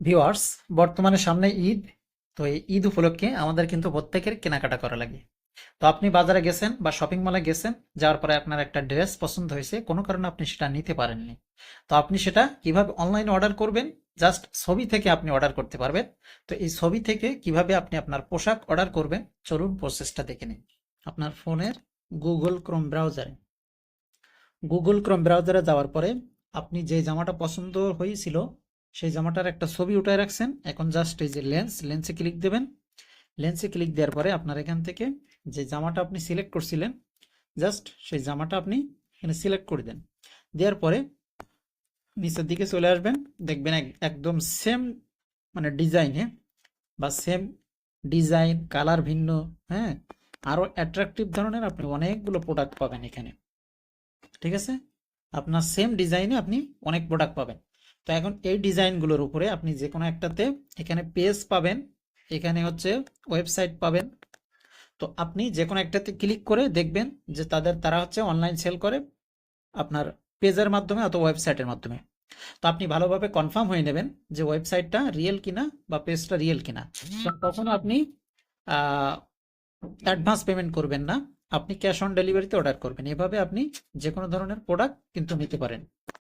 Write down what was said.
Viewers, বর্তমানে সামনে ঈদ। তো এই ঈদ উপলক্ষে আমাদের কিন্তু প্রত্যেকের কেনাকাটা করা লাগে। তো আপনি বাজারে গেছেন বা শপিং মলে গেছেন, যাওয়ার পরে আপনার একটা ড্রেস পছন্দ হয়েছে, কোনো কারণে আপনি সেটা নিতে পারেননি। তো আপনি সেটা কিভাবে অনলাইনে অর্ডার করবেন? জাস্ট ছবি থেকে আপনি অর্ডার করতে পারবেন। তো এই ছবি থেকে কিভাবে আপনি আপনার পোশাক অর্ডার করবেন, চলুন প্রসেসটা দেখে নিন। আপনার ফোনের গুগল ক্রোম ব্রাউজারে যাওয়ার পরে আপনি যে জামাটা পছন্দ হয়েছিল সেই জামাটার একটা ছবি উঠায় রাখছেন। এখন জাস্ট এই যে লেন্সে ক্লিক দেবেন। লেন্সে ক্লিক দেওয়ার পরে আপনার এখান থেকে যে জামাটা আপনি সিলেক্ট করছিলেন, জাস্ট সেই জামাটা আপনি এখানে সিলেক্ট করে দেন। দেওয়ার পরে নিচের দিকে চলে আসবেন, দেখবেন একদম সেম মানে ডিজাইনে বা সেম ডিজাইন কালার ভিন্ন, হ্যাঁ, আরো অ্যাট্রাকটিভ ধরনের আপনি অনেকগুলো প্রোডাক্ট পাবেন এখানে। ঠিক আছে, আপনার সেম ডিজাইনে আপনি অনেক প্রোডাক্ট পাবেন। তো এখন এই ডিজাইনগুলোর উপরে আপনি যে কোনো একটাতে এখানে পেজ পাবেন, এখানে হচ্ছে ওয়েবসাইট পাবেন। তো আপনি যে কোনো একটাতে ক্লিক করে দেখবেন যে তারা হচ্ছে অনলাইন সেল করে আপনার পেজের মাধ্যমে অথবা ওয়েবসাইটের মাধ্যমে। তো আপনি ভালোভাবে কনফার্ম হয়ে নেবেন যে ওয়েবসাইটটা রিয়েল কিনা বা পেজটা রিয়েল কিনা। তো কখনো আপনি অ্যাডভান্স পেমেন্ট করবেন না, আপনি ক্যাশ অন ডেলিভারিতে অর্ডার করবেন। এভাবে আপনি যে কোনো ধরনের প্রোডাক্ট কিন্তু নিতে পারেন।